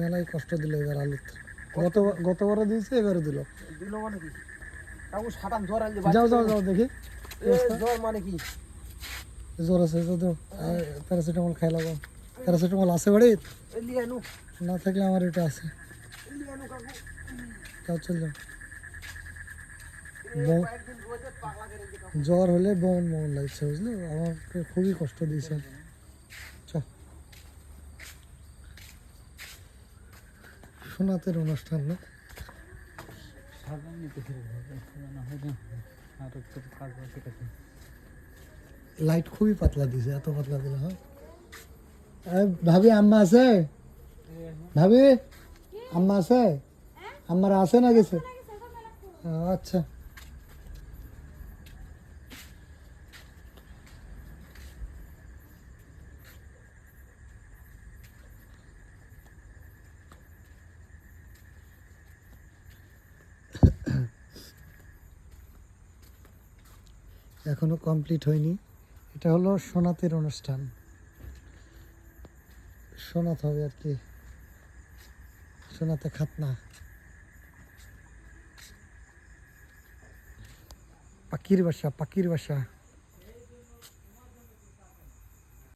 মেলাই কষ্ট দিল এবার আলুতে। গতবারও দিয়েছে, এবারও দিল। মানে কি কাকু সাটান জ্বর আনলে যাও যাও যাও দেখি জ্বর মানে কি জ্বর আছে তো প্যারাসিটামল খাই লাগো। প্যারাসিটামল আছে বাড়ি? না থাকলে আমার এটা আছে। যাও চল যাও। জ্বর হলে বন মন লাগছে বুঝলি, আমাকে খুবই কষ্ট দিয়েছে। সোনাতের অনুষ্ঠান না, লাইট খুবই পাতলা দিছে, এত পাতলা দিলে হয়? ভাবি আম্মা আছে? ভাবি আম্মা আছে? আম্মারা আছে না গেছে? আচ্ছা এখনো কমপ্লিট হয়নি। এটা হলো সোনাতের অনুষ্ঠান, সোনাত হবে আর কি, সোনাতে খাতনা। পাখির বাসা, পাখির বাসা।